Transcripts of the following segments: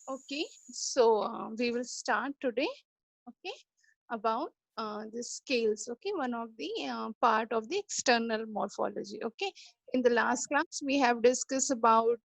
Okay, so we will start today. Okay, about the scales. Okay, one of the part of the external morphology. Okay, in the last class we have discussed about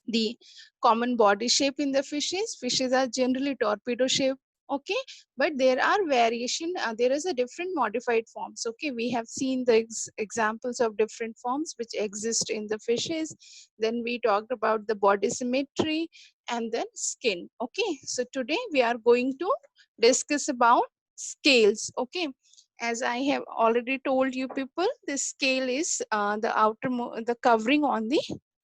the common body shape in the fishes. Fishes are generally torpedo shaped. Okay, but there are variation. There is a different modified forms. Okay, we have seen the examples of different forms which exist in the fishes. Then we talked about the body symmetry and then skin. Okay, so today we are going to discuss about scales. Okay, as I have already told you people, the scale is the covering on the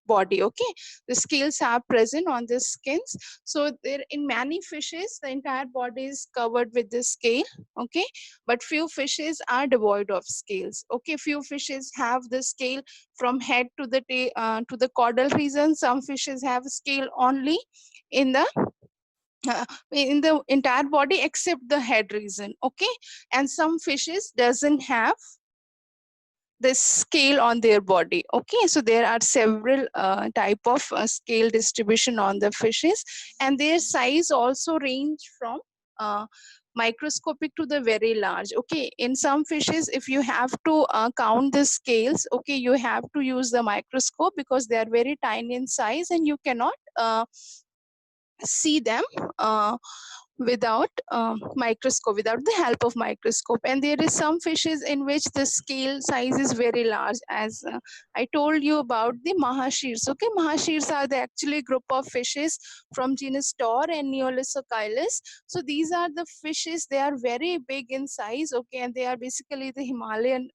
body. Okay, the scales are present on the skins. So there in many fishes the entire body is covered with the scale. Okay, but few fishes are devoid of scales. Okay, few fishes have the scale from head to the to the caudal region. Some fishes have scale only in the entire body except the head region. Okay, and some fishes doesn't have the scale on their body. Okay, so there are several type of scale distribution on the fishes, and their size also range from uh, microscopic to the very large. Okay, in some fishes if you have to count the scales, okay, you have to use the microscope because they are very tiny in size and you cannot see them without microscope, without the help of microscope. And there is some fishes in which the scale size is very large, as I told you about the mahashirs. Okay, mahashirs are the actually group of fishes from genus tor and neolisocylus. So these are the fishes, they are very big in size. Okay, and they are basically the Himalayan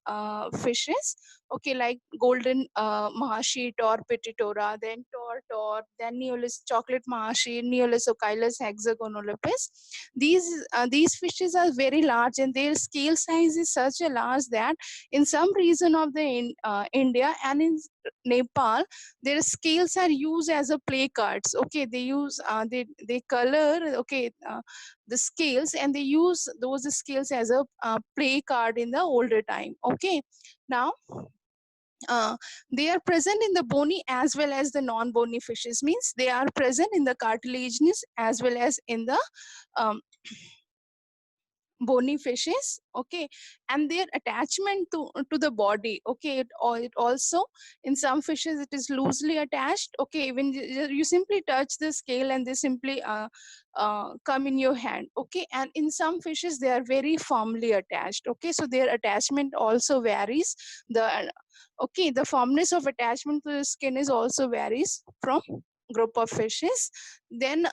fishes. Okay, like golden mahashi, tor petitora, then tor, then neolis chocolate mahashi, neolisocylus hexagonolopus. These fishes are very large and their scale size is such a large that in some region of the India and in Nepal, their scales are used as a play cards. Okay, they use they color, okay, the scales, and they use those scales as a play card in the older time. Okay, now uh, they are present in the bony as well as the non-bony fishes, means they are present in the cartilaginous as well as in the um, bony fishes. Okay, and their attachment to the body, okay, it also in some fishes it is loosely attached. Okay, when you simply touch the scale and they simply come in your hand. Okay, and in some fishes they are very firmly attached. Okay, so their attachment also varies. The okay, the firmness of attachment to the skin is also varies from group of fishes. Then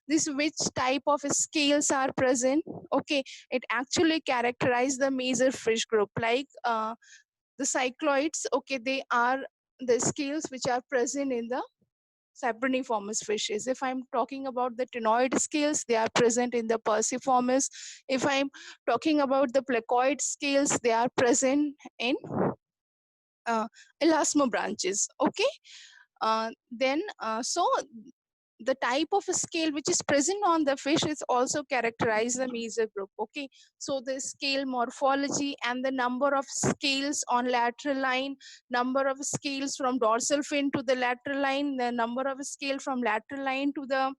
this which type of scales are present. Okay, it actually characterize the major fish group, like the cycloids. Okay, they are the scales which are present in the Cypriniformis fishes. If I'm talking about the ctenoid scales, they are present in the Perciformis. If I'm talking about the placoid scales, they are present in elasmobranchs. Okay, so the type of a scale which is present on the fish is also characterize the major group. Okay, so the scale morphology and the number of scales on lateral line, number of scales from dorsal fin to the lateral line, the number of scale from lateral line to the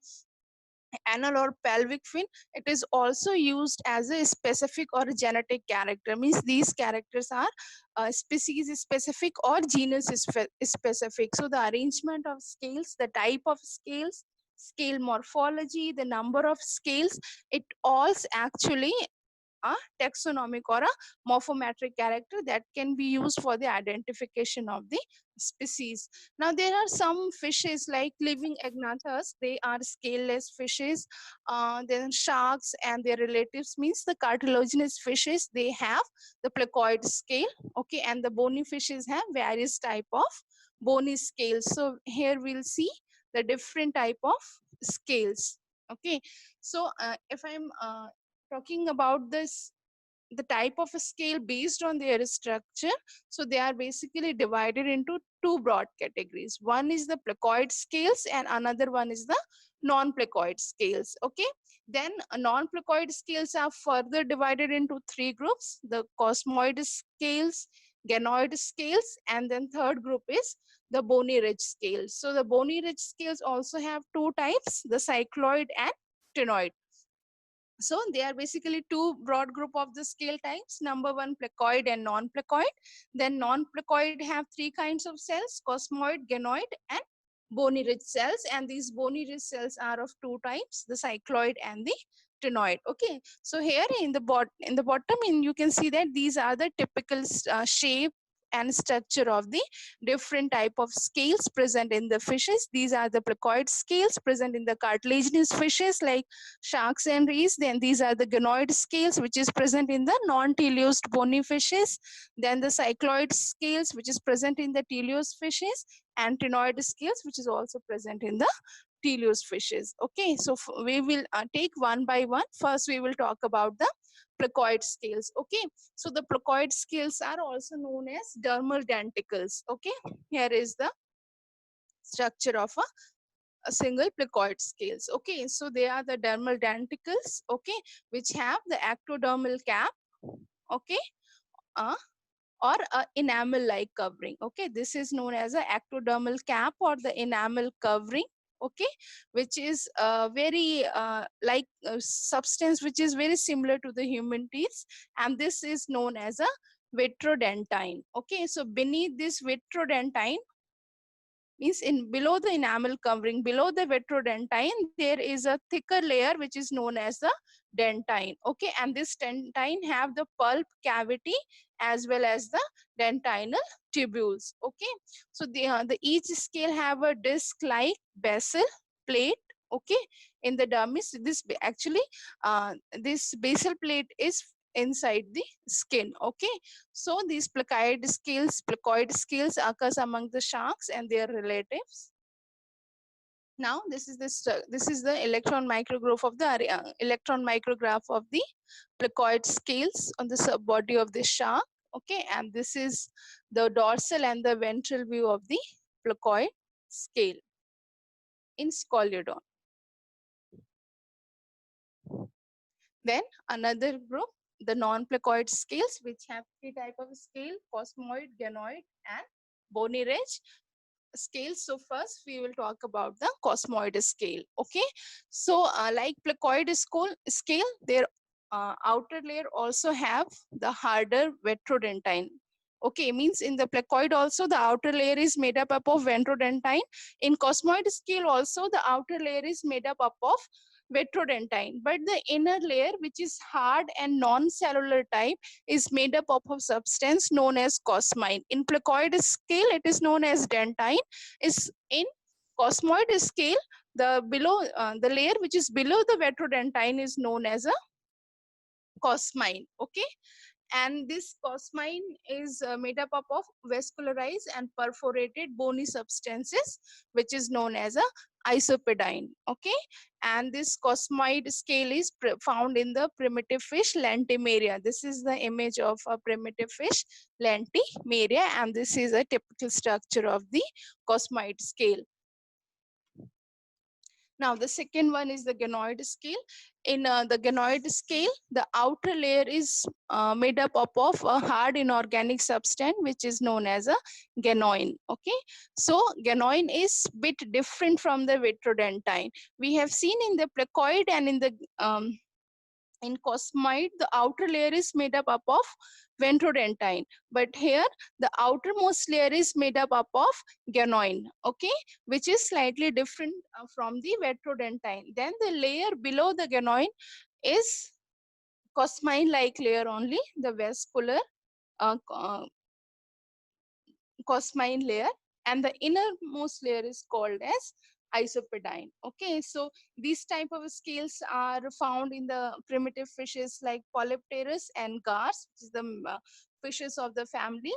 anal or pelvic fin, it is also used as a specific or a genetic character, means these characters are species specific or genus specific. So the arrangement of scales, the type of scales, scale morphology, the number of scales, it all actually a taxonomic or a morphometric character that can be used for the identification of the species. Now there are some fishes like living agnathus, they are scaleless fishes. Then sharks and their relatives, means the cartilaginous fishes, they have the placoid scale. Okay, and the bony fishes have various type of bony scales. So here we'll see the different type of scales. Okay, so if I'm talking about this, the type of a scale based on their structure, so they are basically divided into two broad categories. One is the placoid scales and another one is the non-placoid scales. Okay, then non-placoid scales are further divided into three groups: the cosmoid scales, ganoid scales, and then third group is the bony ridge scales. So the bony ridge scales also have two types, the cycloid and ctenoid. So they are basically two broad group of the scale types. Number one, placoid and non-placoid. Then non-placoid have three kinds of cells, cosmoid, ganoid, and bony ridge cells. And these bony ridge cells are of two types, the cycloid and the ctenoid. Okay, so here in the bottom, you can see that these are the typical shape and structure of the different type of scales present in the fishes. These are the placoid scales present in the cartilaginous fishes like sharks and rays. Then these are the ganoid scales, which is present in the non-teleosed bony fishes. Then the cycloid scales, which is present in the teleosed fishes, and ctenoid scales, which is also present in the teleosed fishes. Okay, so we will take one by one. First, we will talk about the placoid scales. Okay, so the placoid scales are also known as dermal denticles. Okay, here is the structure of a single placoid scales. Okay, so they are the dermal denticles, okay, which have the ectodermal cap, okay, uh, or a enamel like covering. Okay, this is known as a ectodermal cap or the enamel covering. Okay, which is very like substance which is very similar to the human teeth, and this is known as a vitrodentine. Okay, so beneath this vitrodentine, means in below the enamel covering, below the vitrodentine, there is a thicker layer which is known as the dentine. Okay, and this dentine have the pulp cavity as well as the dentinal tubules. Okay, so the each scale have a disc like basal plate. Okay, in the dermis, this actually this basal plate is inside the skin. Okay, so these placoid scales occurs among the sharks and their relatives. Now this is the electron micrograph of the electron micrograph of the placoid scales on the subbody of the shark. Okay, and this is the dorsal and the ventral view of the placoid scale in Scoliodon. Then another group, the non-placoid scales, which have three type of scale: cosmoid, ganoid, and bony ridge scales. So first we will talk about the cosmoid scale. Okay, so like placoid scale, their outer layer also have the harder vitrodentine. Okay, means in the placoid also the outer layer is made up of vitrodentine. In cosmoid scale also the outer layer is made up of vitrodentine, but the inner layer, which is hard and non-cellular type, is made up of a substance known as cosmine. In placoid scale, it is known as dentine. Is in cosmoid scale, the layer which is below the vitrodentine is known as a cosmine. Okay, and this cosmine is made up of vascularized and perforated bony substances, which is known as a isopidine. Okay, and this cosmide scale is found in the primitive fish Lentimeria. This is the image of a primitive fish Lentimeria, and this is a typical structure of the cosmide scale. Now the second one is the ganoid scale. In the ganoid scale, the outer layer is made up of a hard inorganic substance which is known as a ganoin. Okay, so ganoin is bit different from the vitrodentine. We have seen in the placoid and in cosmide, the outer layer is made up of vitrodentine, but here the outermost layer is made up of ganoin. Okay, which is slightly different from the vitrodentine. Then the layer below the ganoin is cosmine like layer only, the vascular cosmine layer, and the innermost layer is called as isopidine. Okay, so these type of scales are found in the primitive fishes like Polypterus and Gars, which is the fishes of the family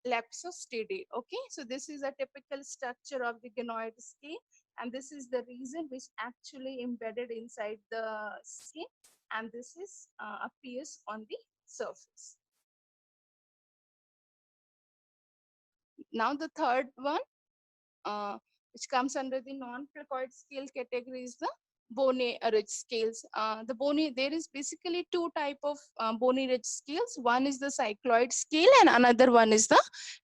Leptostidae. Okay, so this is a typical structure of the ganoid scale, and this is the reason which actually embedded inside the skin, and this is appears on the surface. Now the third one, which comes under the non-placoid scale category, is the bony ridge scales. There is basically two type of bony ridge scales. One is the cycloid scale and another one is the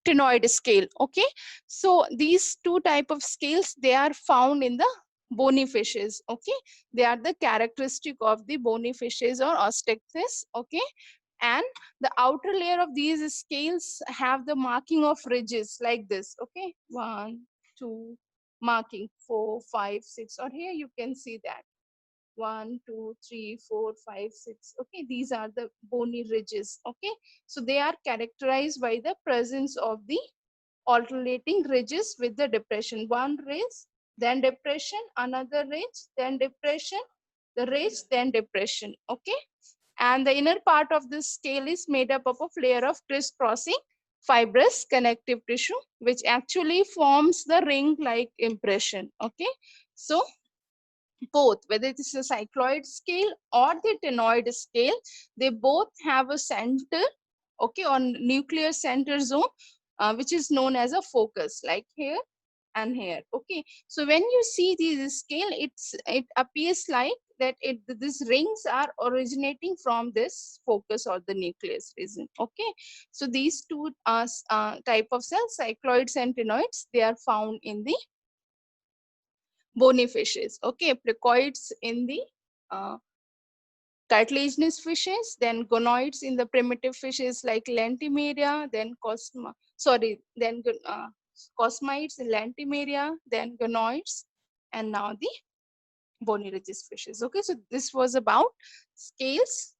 ctenoid scale. Okay, so these two type of scales, they are found in the bony fishes. Okay, they are the characteristic of the bony fishes or osteichthyes. Okay, and the outer layer of these scales have the marking of ridges like this. Okay, 1, 2, marking 4, 5, 6, or here you can see that 1, 2, 3, 4, 5, 6. Okay, these are the bony ridges. Okay, so they are characterized by the presence of the alternating ridges with the depression. One ridge, then depression, another ridge, then depression, the ridge, then depression. Okay, and the inner part of this scale is made up of a layer of crisscrossing fibrous connective tissue, which actually forms the ring-like impression. Okay, so both, whether it is a cycloid scale or the ctenoid scale, they both have a center, okay, on nuclear center zone, which is known as a focus, like here and here. Okay, so when you see this scale, it appears like that these rings are originating from this focus or the nucleus region. Okay, so these two type of cells, cycloids and ctenoids, they are found in the bony fishes. Okay, placoids in the uh, cartilaginous fishes, then gonoids in the primitive fishes like Lentimeria, then cosmides in Lentimeria, then gonoids, and now the bony ridges fishes. Okay, so this was about scales.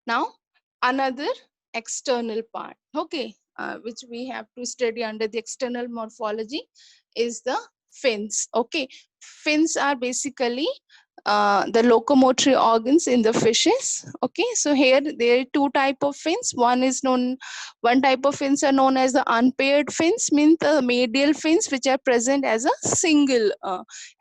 Now another external part, okay, which we have to study under the external morphology is the fins. Okay, fins are basically the locomotory organs in the fishes. Okay, so here there are two type of fins. One type of fins are known as the unpaired fins, means the medial fins which are present as a single,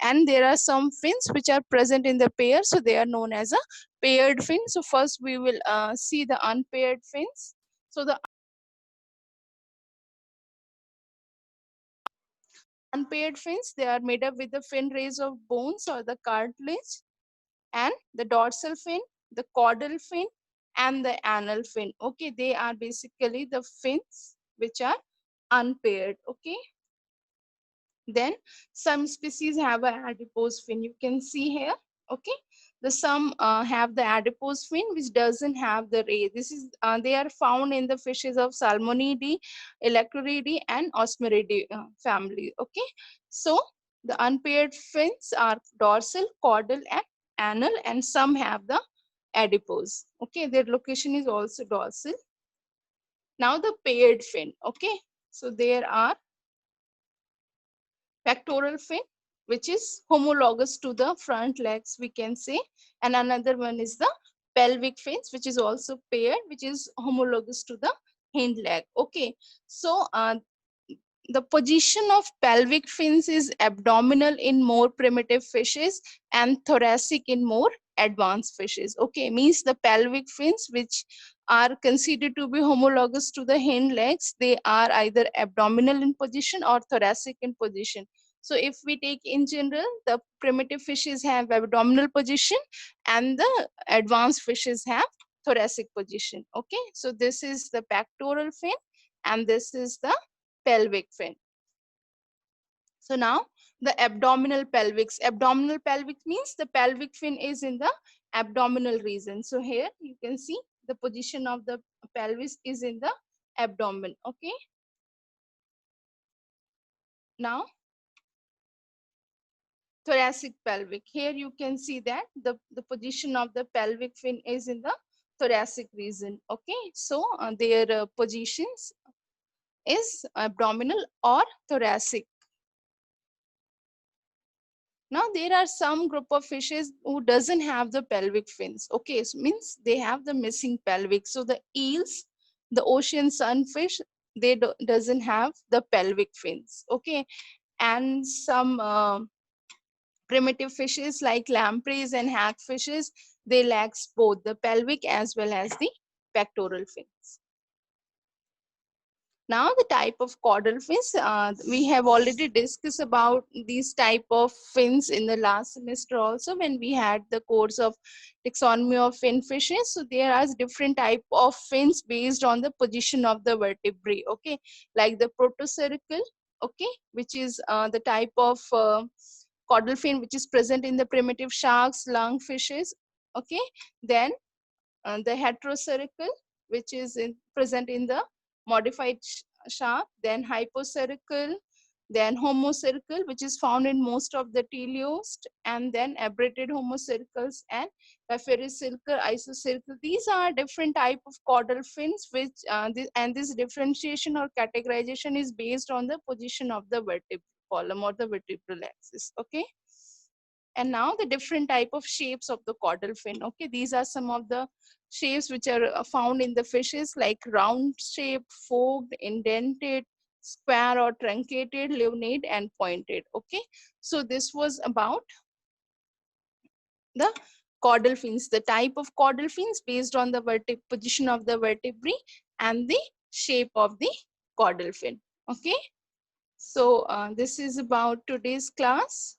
and there are some fins which are present in the pair, so they are known as a paired fin. So first we will see the unpaired fins. So the unpaired fins, they are made up with the fin rays of bones or the cartilage, and the dorsal fin, the caudal fin, and the anal fin. Okay, they are basically the fins which are unpaired. Okay, then some species have a adipose fin. You can see here. Okay, the some have the adipose fin which doesn't have the ray. This is they are found in the fishes of Salmonidae, Electridae, and Osmeridae family. Okay, so the unpaired fins are dorsal, caudal, and anal, and some have the adipose. Okay, their location is also dorsal. Now the paired fin. Okay, so there are pectoral fin, which is homologous to the front legs, we can say, and another one is the pelvic fins, which is also paired, which is homologous to the hind leg. Okay, so the position of pelvic fins is abdominal in more primitive fishes and thoracic in more advanced fishes. Okay, means the pelvic fins, which are considered to be homologous to the hind legs, they are either abdominal in position or thoracic in position. So if we take in general, the primitive fishes have abdominal position and the advanced fishes have thoracic position. Okay, so this is the pectoral fin and this is the pelvic fin. So now the abdominal pelvics. Abdominal pelvic means the pelvic fin is in the abdominal region. So here you can see the position of the pelvis is in the abdomen. Okay. Now thoracic pelvic. Here you can see that the position of the pelvic fin is in the thoracic region. Okay. So their positions is abdominal or thoracic. Now there are some group of fishes who doesn't have the pelvic fins. Okay, so means they have the missing pelvic. So the eels, the ocean sunfish, they doesn't have the pelvic fins. Okay, and some primitive fishes like lampreys and hagfishes, they lacks both the pelvic as well as the pectoral fins. Now the type of caudal fins, we have already discussed about these type of fins in the last semester also when we had the course of taxonomy of fin fishes. So there are different type of fins based on the position of the vertebrae, okay, like the protocercal, okay, which is the type of caudal fin which is present in the primitive sharks, lungfishes, okay. Then the heterocercal, which is present in the modified shark, then hypocercal, then homocercal, which is found in most of the teleost, and then abrated homocercals and peripheral isocircle. These are different type of caudal fins, which and this differentiation or categorization is based on the position of the vertebral column or the vertebral axis, okay. And now the different type of shapes of the caudal fin, okay. These are some of the shapes which are found in the fishes, like round shape, forked, indented, square or truncated, lunate, and pointed, okay. So this was about the caudal fins, the type of caudal fins based on the position of the vertebrae and the shape of the caudal fin, okay. So this is about today's class.